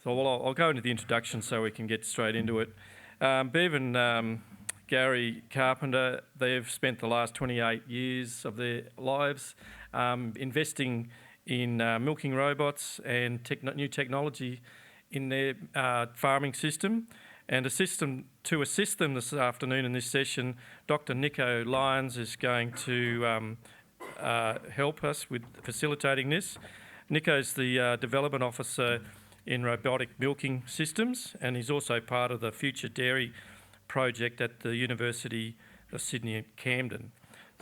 So I'll go into the introduction so we can get straight into it. Bev and Gary Carpenter, they've spent the last 28 years of their lives investing in milking robots and new technology in their farming system. And to assist them this afternoon in this session, Dr. Nico Lyons is going to help us with facilitating this. Nico's the Development Officer in Robotic Milking Systems, and he's also part of the Future Dairy project at the University of Sydney at Camden.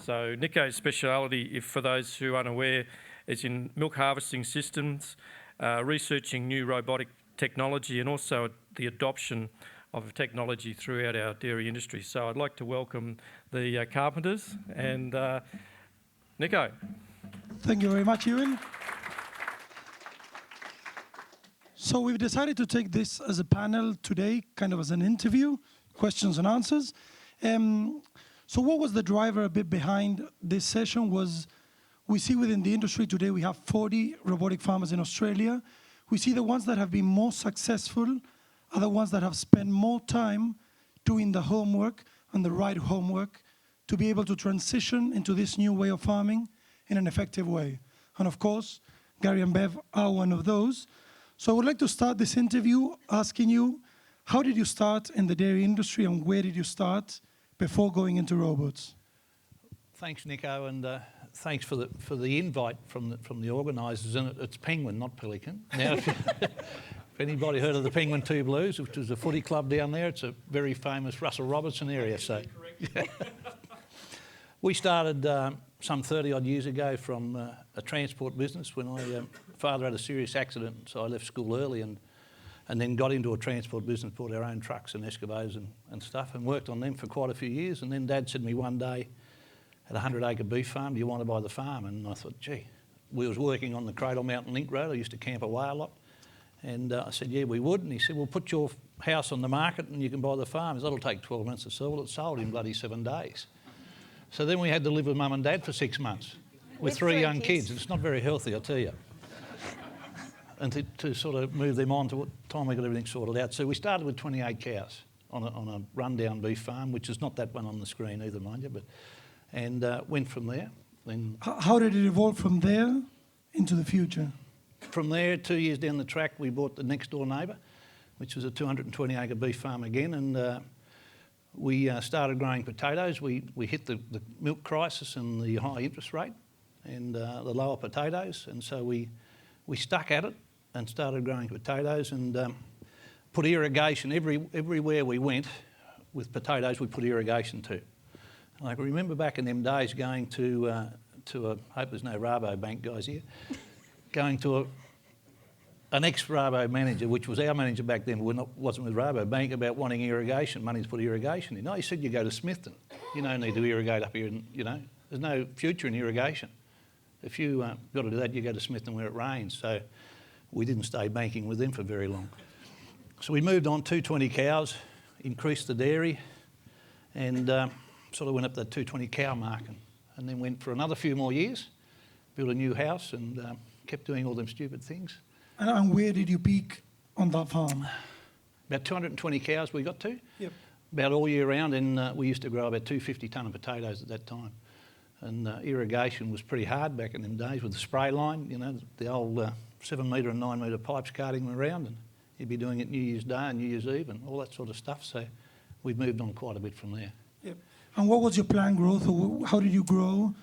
So Nico's speciality, if for those who are unaware, is in milk harvesting systems, researching new robotic technology and also the adoption of technology throughout our dairy industry. So I'd like to welcome the Carpenters and Nico. Thank you very much, Ewan. So we've decided to take this as a panel today, kind of as an interview, questions and answers. So what was the driver a bit behind this session was we see within the industry today we have 40 robotic farmers in Australia. We see the ones that have been more successful are the ones that have spent more time doing the homework and the right homework to be able to transition into this new way of farming in an effective way. And of course, Gary and Bev are one of those. So I would like to start this interview asking you, how did you start in the dairy industry and where did you start before going into robots? Thanks, Nico, and thanks for the invite from the organisers. And it's penguin, not pelican. Now, if anybody heard of the Penguin Two Blues, which is a footy club down there, it's a very famous Russell Robertson area. So, yeah. We started some 30 odd years ago from a transport business when my father had a serious accident, so I left school early and then got into a transport business, bought our own trucks and excavators and stuff, and worked on them for quite a few years. And then Dad said to me one day, at a 100-acre beef farm, do you want to buy the farm? And I thought, gee, we was working on the Cradle Mountain Link Road. I used to camp away a lot. And I said, yeah, we would. And he said, well, put your house on the market and you can buy the farm. He said, that'll take 12 months to sell. Well, it sold in bloody 7 days. So then we had to live with Mum and Dad for 6 months with three young kids. It's not very healthy, I tell you. And to sort of move them on to what time we got everything sorted out. So we started with 28 cows on a rundown beef farm, which is not that one on the screen either, mind you, and went from there. Then how did it evolve from there into the future? From there, 2 years down the track, we bought the next door neighbour, which was a 220-acre beef farm again, and we started growing potatoes. We hit the milk crisis and the high interest rate and the lower potatoes, and so we stuck at it and started growing potatoes and put irrigation everywhere we went with potatoes. We put irrigation too. I can remember back in them days going to a, hope there's no Rabobank guys here, going to an ex-Rabo manager, which was our manager back then, but wasn't with Rabobank, about wanting irrigation, money to put irrigation in. No, he said, you go to Smithton. You don't need to irrigate up here, and, you know, there's no future in irrigation. If you got to do that, you go to Smithton where it rains. So we didn't stay banking with them for very long. So we moved on, 220 cows, increased the dairy, and sort of went up that 220 cow mark, and then went for another few more years, built a new house and kept doing all them stupid things. And where did you peak on that farm? About 220 cows we got to, yep. About all year round, and we used to grow about 250 tonne of potatoes at that time. And irrigation was pretty hard back in them days with the spray line, you know, the old 7 metre and 9 metre pipes carting them around, and you'd be doing it New Year's Day and New Year's Eve and all that sort of stuff. So we've moved on quite a bit from there. Yep. And what was your planned growth, or how did you grow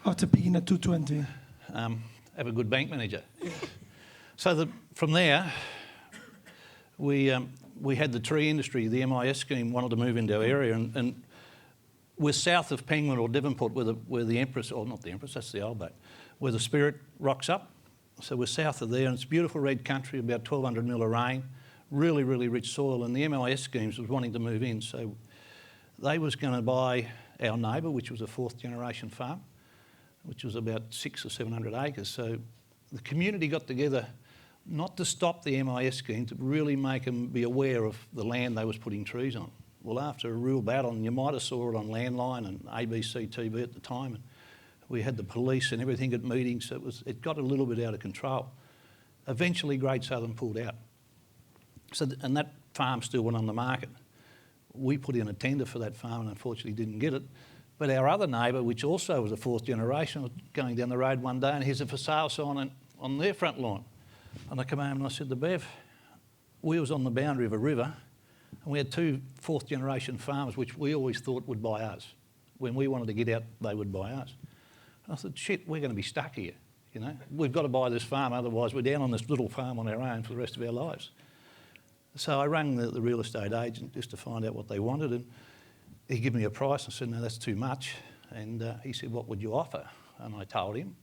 after peaking at 220? Have a good bank manager. So from there, we had the tree industry, the MIS scheme wanted to move into our area, and we're south of Penguin or Devonport where the Empress, or not the Empress, that's the old boat, where the Spirit rocks up. So we're south of there, and it's beautiful red country, about 1,200 mil of rain, really, really rich soil, and the MIS schemes was wanting to move in. So they was going to buy our neighbour, which was a 4th generation farm, which was about 600 or 700 acres. So the community got together not to stop the MIS scheme, to really make them be aware of the land they was putting trees on. Well, after a real battle, and you might have saw it on Landline and ABC TV at the time, and we had the police and everything at meetings, so it got a little bit out of control. Eventually, Great Southern pulled out. So, and that farm still went on the market. We put in a tender for that farm and unfortunately didn't get it. But our other neighbour, which also was a fourth generation, was going down the road one day and here's a for sale sign on their front lawn. And I come home and I said to Bev, we was on the boundary of a river and we had two fourth generation farmers which we always thought would buy us. When we wanted to get out, they would buy us. And I said, shit, we're going to be stuck here. You know, we've got to buy this farm, otherwise we're down on this little farm on our own for the rest of our lives. So I rang the real estate agent just to find out what they wanted, and he gave me a price. I said, no, that's too much. And he said, what would you offer? And I told him.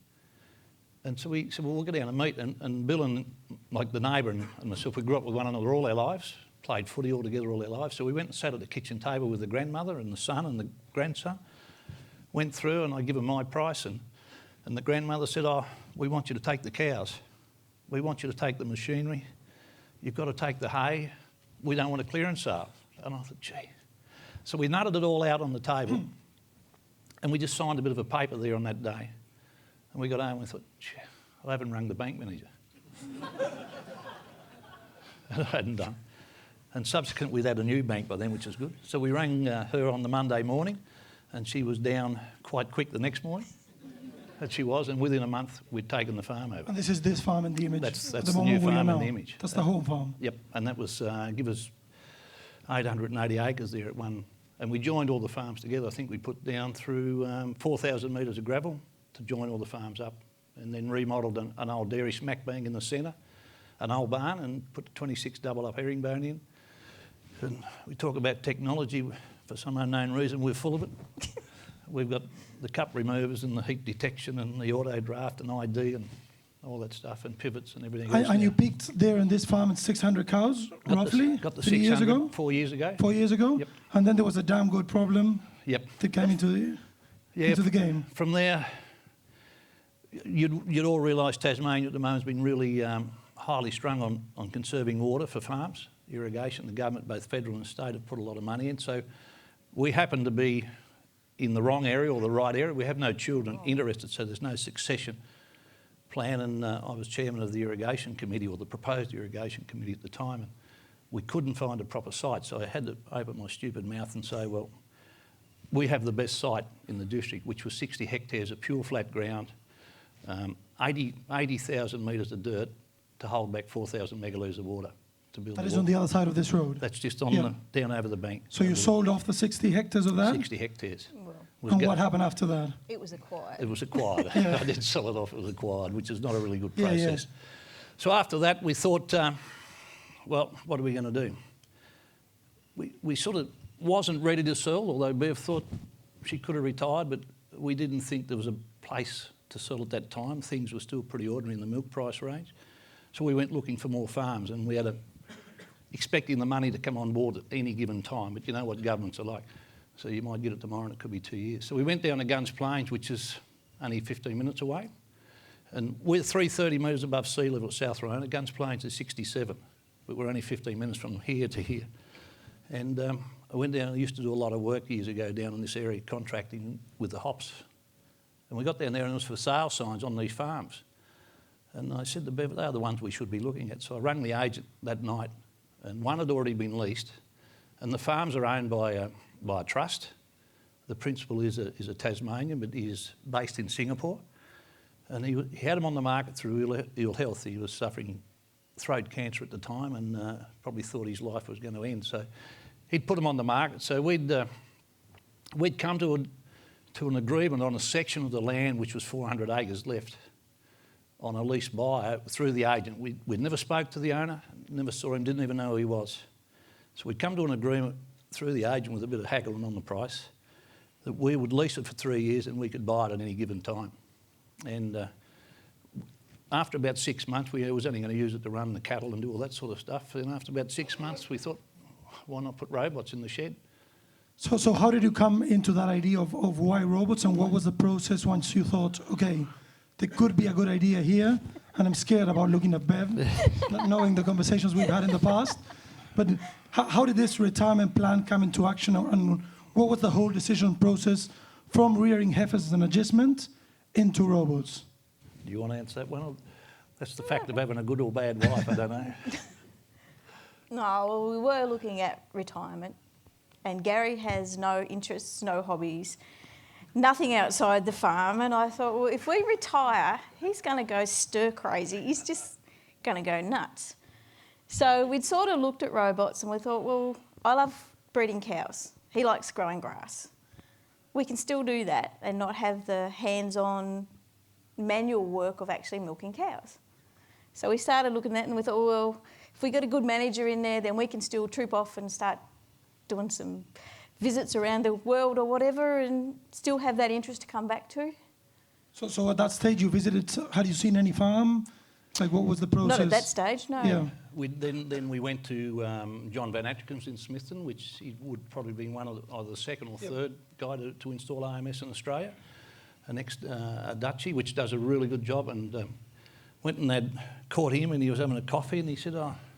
And so we said, well, we'll go down and meet. And Bill and, like the neighbour and myself, we grew up with one another all our lives, played footy all together all our lives. So we went and sat at the kitchen table with the grandmother and the son and the grandson. Went through and I give them my price, and the grandmother said, oh, we want you to take the cows. We want you to take the machinery. You've got to take the hay. We don't want a clearance sale. And I thought, gee. So we nutted it all out on the table and we just signed a bit of a paper there on that day. And we got home and we thought, gee, I haven't rung the bank manager. And I hadn't done. And subsequently we'd had a new bank by then, which was good. So we rang her on the Monday morning and she was down quite quick the next morning. That she was, and within a month we'd taken the farm over. And this is this farm in the image? That's the the new farm in the image. That's the home farm? Yep, and that was, give us 880 acres there at one. And we joined all the farms together. I think we put down through 4,000 metres of gravel to join all the farms up, and then remodelled an old dairy smack bang in the centre, an old barn, and put 26 double up herringbone in. And we talk about technology, for some unknown reason we're full of it. We've got the cup removers and the heat detection and the auto draft and ID and all that stuff, and pivots and everything else. And you peaked there in this farm at 600 cows, roughly? Got the 3 years ago? 4 years ago. 4 years ago? Yep. And then there was a damn good problem that came into the game. From there, you'd all realise Tasmania at the moment has been really highly strung on conserving water for farms, irrigation. The government, both federal and state, have put a lot of money in. So we happen to be in the wrong area or the right area. We have no children interested, so there's no succession plan. And I was chairman of the irrigation committee, or the proposed irrigation committee at the time, and we couldn't find a proper site. So I had to open my stupid mouth and say, well, we have the best site in the district, which was 60 hectares of pure flat ground, 80,000 metres of dirt to hold back 4,000 megalitres of water. To build that is on the other side of this road? That's just on down over the bank. So you sold off the 60 hectares of that? 60 hectares. And what happened after that? It was acquired. It was acquired. I didn't sell it off, it was acquired, which is not a really good process. Yeah. So after that we thought, well, what are we going to do? We sort of wasn't ready to sell, although Bev thought she could have retired, but we didn't think there was a place to sell at that time. Things were still pretty ordinary in the milk price range. So we went looking for more farms, and we had expecting the money to come on board at any given time, but you know what governments are like. So you might get it tomorrow and it could be 2 years. So we went down to Gunns Plains, which is only 15 minutes away. And we're 330 metres above sea level at South Rona. Gunns Plains is 67, but we're only 15 minutes from here to here. And I went down, I used to do a lot of work years ago down in this area, contracting with the hops. And we got down there and it was for sale signs on these farms. And I said to Bev, they're the ones we should be looking at. So I rang the agent that night, and one had already been leased, and the farms are owned by a trust. The principal is a Tasmanian, but he is based in Singapore. And he had them on the market through ill health. He was suffering throat cancer at the time, and probably thought his life was going to end. So he'd put them on the market. So we'd come to an agreement on a section of the land which was 400 acres left on a lease buyer through the agent. We'd never spoke to the owner, never saw him, didn't even know who he was. So we'd come to an agreement through the agent with a bit of haggling on the price that we would lease it for 3 years and we could buy it at any given time. And after about 6 months, we was only going to use it to run the cattle and do all that sort of stuff. And after about 6 months, we thought, why not put robots in the shed? So how did you come into that idea of why robots, and what was the process once you thought, okay, there could be a good idea here, and I'm scared about looking at Bev, not knowing the conversations we've had in the past. But how did this retirement plan come into action, and what was the whole decision process from rearing heifers as an adjustment into robots? Do you want to answer that one? That's the fact of having a good or bad wife, I don't know. No, well, we were looking at retirement, and Gary has no interests, no hobbies, nothing outside the farm. And I thought, well, if we retire, he's going to go stir crazy. He's just going to go nuts. So we'd sort of looked at robots and we thought, well, I love breeding cows. He likes growing grass. We can still do that and not have the hands-on manual work of actually milking cows. So we started looking at that and we thought, well, if we got a good manager in there, then we can still troop off and start doing some visits around the world or whatever and still have that interest to come back to. So at that stage you visited, had you seen any farm? Like what was the process? Not at that stage, no. Yeah. Then we went to John Van Atkins's in Smithton, which he would probably be one of either the second or third guy to install AMS in Australia. A Dutchie, which does a really good job, and went and had caught him and he was having a coffee and he said,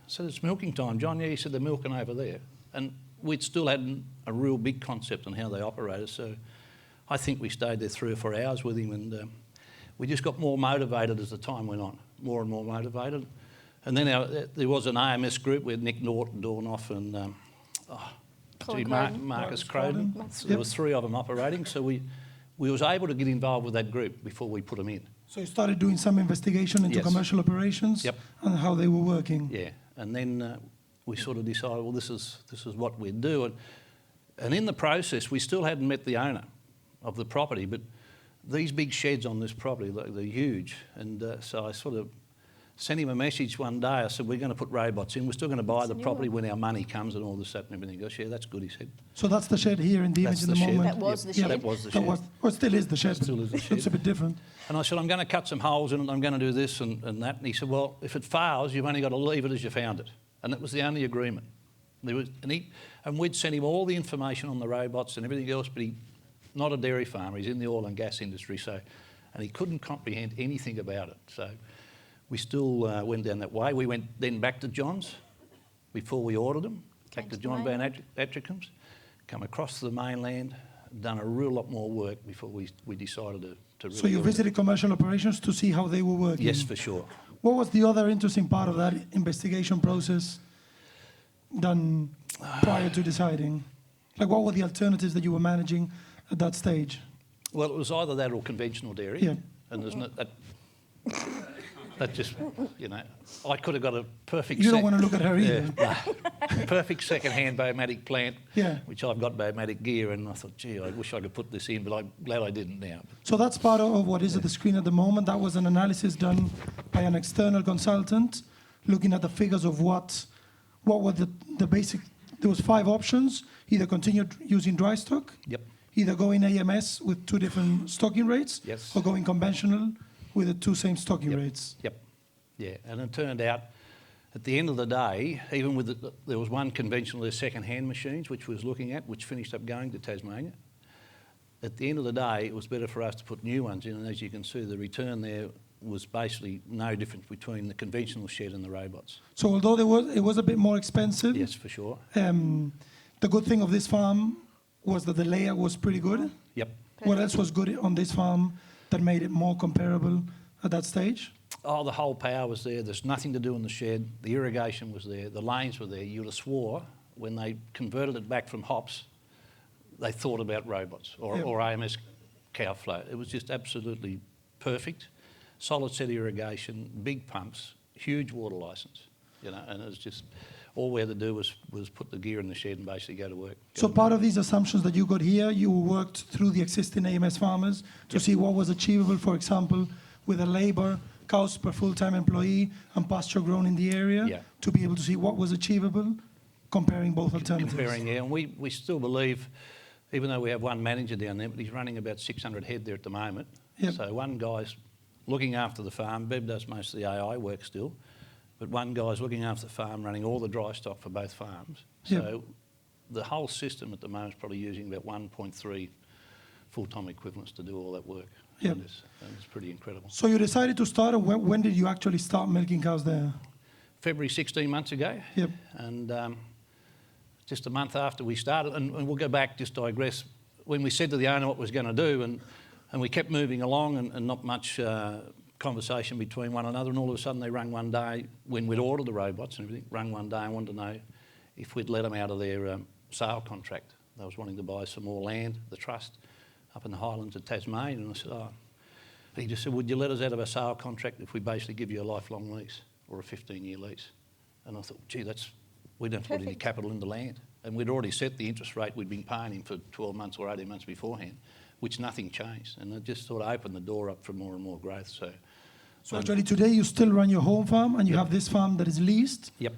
it's milking time, John. Yeah, he said, they're milking over there. And we'd still had a real big concept on how they operated, so I think we stayed there 3 or 4 hours with him, and we just got more motivated as the time went on, more and more motivated. And then there was an AMS group with Nick Norton, Dornoff and Marcus Croden. So there was 3 of them operating, so we was able to get involved with that group before we put them in. So you started doing some investigation into commercial operations and how they were working. Yeah, and then we sort of decided, well, this is what we'd do. And in the process, we still hadn't met the owner of the property, but these big sheds on this property, they're huge. And so I sort of sent him a message one day. I said, we're going to put robots in. We're still going to buy the property when our money comes and all this, that and everything. He goes, yeah, that's good, he said. So that's the shed here in the image in the moment? That was the shed. That was the shed. Well, it still is the shed. Still is the shed. Looks a bit different. And I said, I'm going to cut some holes in it. I'm going to do this and that. And he said, well, if it fails, you've only got to leave it as you found it. And that was the only agreement. And we'd sent him all the information on the robots and everything else, but he's not a dairy farmer. He's in the oil and gas industry, and he couldn't comprehend anything about it. So we still went down that way. We went then back to John's before we ordered them, back to John Van Atkins's, come across to the mainland, done a real lot more work before we decided to really... So you visited commercial operations to see how they were working? Yes, for sure. What was the other interesting part of that investigation process done prior to deciding? Like what were the alternatives that you were managing at that stage? Well, it was either that or conventional dairy. Yeah. And there's no... That just, I could have got a perfect... You don't want to look at her either. Perfect second-hand Biomatic plant, Yeah. which I've got Biomatic gear, and I thought, gee, I wish I could put this in, but I'm glad I didn't now. So that's part of what is at the screen at the moment. That was an analysis done by an external consultant looking at the figures of what were the basic... There was 5 options, either continue using dry stock, either go in AMS with 2 different stocking rates, or go in conventional with the 2 same stocking rates. Yeah, and it turned out at the end of the day, even with there was one conventional, there's second-hand machines, which we was looking at, which finished up going to Tasmania. At the end of the day, it was better for us to put new ones in, and as you can see, the return there was basically no difference between the conventional shed and the robots. So although it was a bit more expensive, yes, for sure. The good thing of this farm was that the layout was pretty good. Yep. What else was good on this farm that made it more comparable at that stage? Oh, the whole power was there. There's nothing to do in the shed. The irrigation was there. The lanes were there. You would have swore when they converted it back from hops, they thought about robots or AMS cow flow. It was just absolutely perfect. Solid set irrigation, big pumps, huge water licence, and it was just... All we had to do was put the gear in the shed and basically go to work. So part of these assumptions that you got here, you worked through the existing AMS farmers to see what was achievable, for example, with a labour, cows per full-time employee and pasture grown in the area, to be able to see what was achievable, comparing both alternatives. And we still believe, even though we have one manager down there, but he's running about 600 head there at the moment. So one guy's looking after the farm. Bev does most of the AI work still. But one guy's looking after the farm, running all the dry stock for both farms. So the whole system at the moment is probably using about 1.3 full-time equivalents to do all that work. And it's pretty incredible. So you decided to start, and when did you actually start milking cows there? February 16 months ago. And just a month after we started, and we'll go back, just digress, when we said to the owner what we was going to do, and we kept moving along and not much conversation between one another, and all of a sudden they rang one day when we'd ordered the robots and everything, rang one day and wanted to know if we'd let them out of their sale contract. They was wanting to buy some more land, the trust, up in the Highlands of Tasmania, and I said, oh. He just said, would you let us out of our sale contract if we basically give you a lifelong lease or a 15-year lease? And I thought, gee, we don't have to put any capital in the land. And we'd already set the interest rate we'd been paying him for 12 months or 18 months beforehand, which nothing changed. And it just sort of opened the door up for more and more growth. So actually today you still run your home farm and you have this farm that is leased? Yep.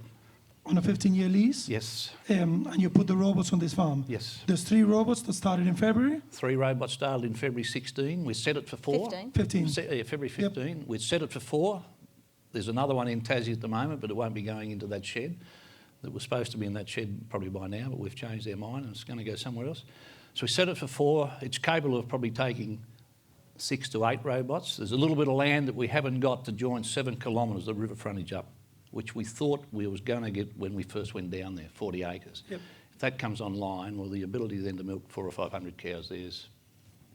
On a 15-year lease? Yes. And you put the robots on this farm? Yes. There's 3 robots that started in February? 3 robots started in February 16. We set it for 4. 15. February 15. Yep. We set it for 4. There's another one in Tassie at the moment, but it won't be going into that shed. That was supposed to be in that shed probably by now, but we've changed their mind and it's going to go somewhere else. So we set it for 4. It's capable of probably taking 6 to 8 robots. There's a little bit of land that we haven't got to join 7 kilometres of river frontage up, which we thought we was going to get when we first went down there, 40 acres. Yep. If that comes online, well, the ability then to milk 400 or 500 cows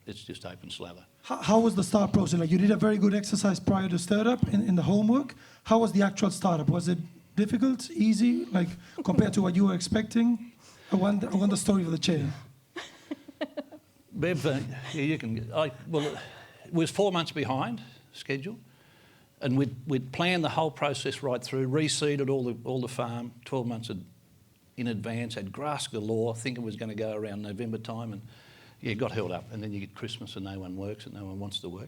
it's just open slather. How was the start process? Like you did a very good exercise prior to startup in the homework. How was the actual startup? Was it difficult, easy, like compared to what you were expecting? I want the story of the chair. Bev, you can. Well, it was 4 months behind schedule, and we'd planned the whole process right through, reseeded all the farm 12 months in advance, had grass galore, thinking it was going to go around November time, and it got held up. And then you get Christmas and no one works and no one wants to work.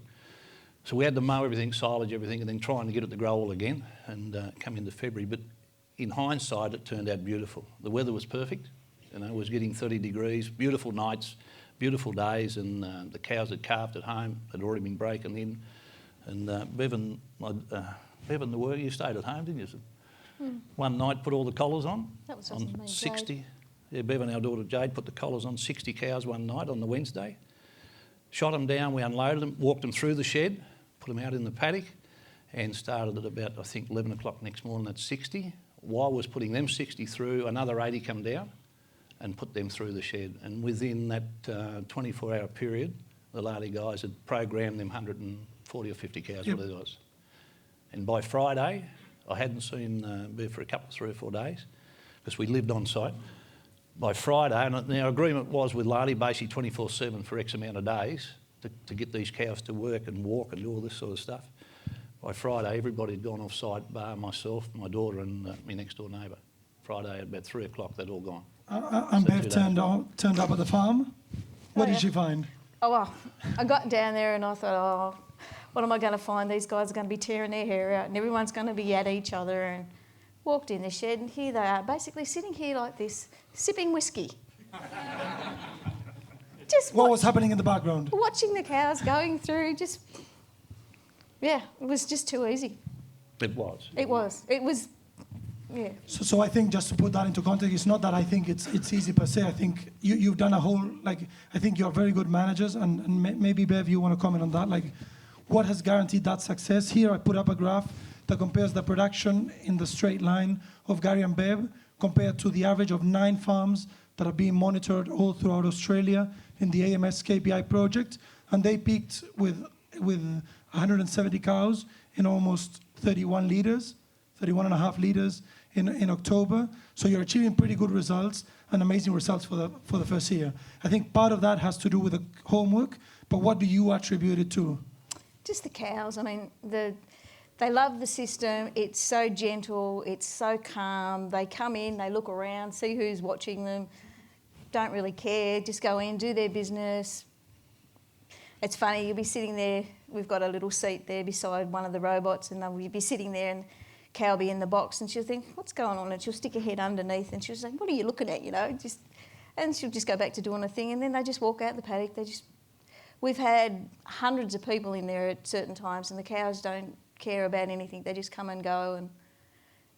So we had to mow everything, silage everything, and then trying to get it to grow all again and come into February. But in hindsight, it turned out beautiful. The weather was perfect. It was getting 30 degrees, beautiful nights, beautiful days, and the cows had calved at home, had already been breaking in. And Bevan, the work, you stayed at home, didn't you? One night, put all the collars on. That was on me, 60. Jade. Yeah, Bevan, our daughter Jade, put the collars on 60 cows one night on the Wednesday. Shot them down, we unloaded them, walked them through the shed, put them out in the paddock, and started at about, I think, 11 o'clock next morning at 60. While I was putting them 60 through, another 80 come down and put them through the shed. And within that 24-hour period, the Lardy guys had programmed them 140 or 50 cows, whatever it was. And by Friday, I hadn't seen Bev for a couple, 3 or 4 days, because we lived on site. By Friday, and our agreement was with Lardy basically 24/7 for X amount of days to get these cows to work and walk and do all this sort of stuff. By Friday, everybody had gone off site, bar myself, my daughter and my next door neighbour. Friday at about 3 o'clock, they'd all gone. And Bev turned up at the farm. What did she find? Oh, well, I got down there and I thought, oh, what am I going to find? These guys are going to be tearing their hair out and everyone's going to be at each other. And walked in the shed and here they are, basically sitting here like this, sipping whiskey. What was happening in the background? Watching the cows going through, it was just too easy. It was. It was, yeah. So I think just to put that into context, it's not that I think it's easy per se. I think you've done a whole, I think you're very good managers and maybe Bev, you want to comment on that? What has guaranteed that success? Here I put up a graph that compares the production in the straight line of Gary and Bev compared to the average of 9 farms that are being monitored all throughout Australia in the AMS KPI project. And they peaked with 170 cows in almost 31 litres, 31 and a half litres in October. So you're achieving pretty good results and amazing results for the first year. I think part of that has to do with the homework, but what do you attribute it to? Just the cows. I mean, they love the system. It's so gentle. It's so calm. They come in, they look around, see who's watching them, don't really care, just go in, do their business. It's funny, you'll be sitting there, we've got a little seat there beside one of the robots and you'll be sitting there and cow will be in the box and she'll think, what's going on? And she'll stick her head underneath and she'll say, what are you looking at, and she'll just go back to doing a thing and then they just walk out the paddock. We've had hundreds of people in there at certain times and the cows don't care about anything. They just come and go and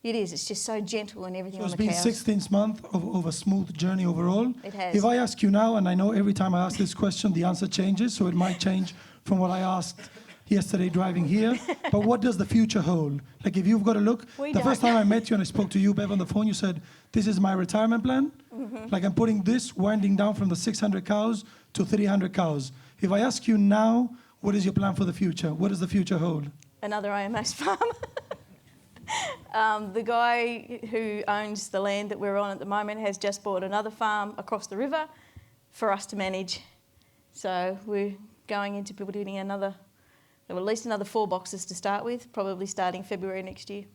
it's just so gentle and everything on the cows. It's been 16 months of a smooth journey overall. It has. If I ask you now, and I know every time I ask this question, the answer changes, so it might change from what I asked yesterday driving here, but what does the future hold? If you've got to look, first time I met you and I spoke to you, Bev, on the phone, you said, this is my retirement plan. Mm-hmm. I'm putting this, winding down from the 600 cows to 300 cows. If I ask you now, what is your plan for the future? What does the future hold? another AMS farm. The guy who owns the land that we're on at the moment has just bought another farm across the river for us to manage. So we're going into building at least another 4 boxes to start with, probably starting February next year.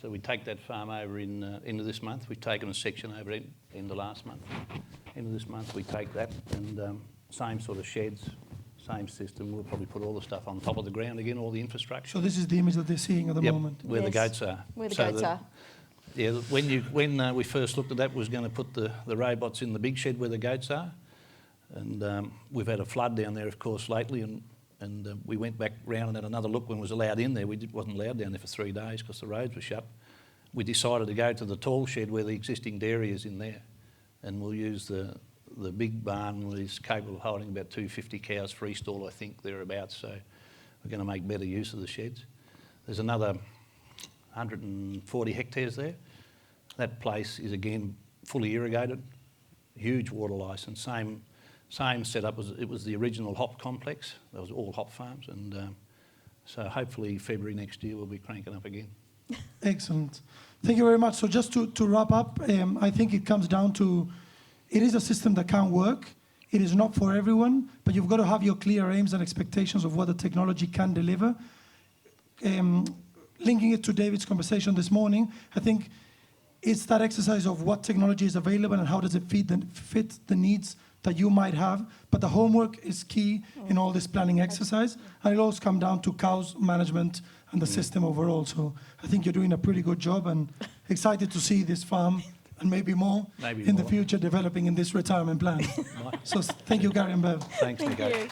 So we take that farm over in end of this month. We've taken a section over in the last month. End of this month we take that, and same sort of sheds, same system. We'll probably put all the stuff on top of the ground again, all the infrastructure. So this is the image that they're seeing at the moment. Where the Yes, goats are. where the goats are. Yeah, when we first looked at that, we was going to put the robots in the big shed where the goats are, and we've had a flood down there, of course, lately, and we went back round and had another look when it was allowed in there. Wasn't allowed down there for 3 days because the roads were shut. We decided to go to the tall shed where the existing dairy is in there, and we'll use the big barn, which is capable of holding about 250 cows freestall, I think, thereabouts. So we're going to make better use of the sheds. There's another 140 hectares there. That place is again fully irrigated, huge water licence, same setup as it was the original hop complex. That was all hop farms, and so hopefully February next year we'll be cranking up again. Excellent. Thank you very much. So just to wrap up, I think it comes down to, it is a system that can work. It is not for everyone, but you've got to have your clear aims and expectations of what the technology can deliver. Linking it to David's conversation this morning, I think it's that exercise of what technology is available and how does it fit the needs that you might have. But the homework is key in all this planning exercise. And it always comes down to cows management and the system overall. So I think you're doing a pretty good job, and excited to see this farm and maybe more in the future developing in this retirement plan. So thank you, Gary and Bev. Thanks, Thank Nico. you.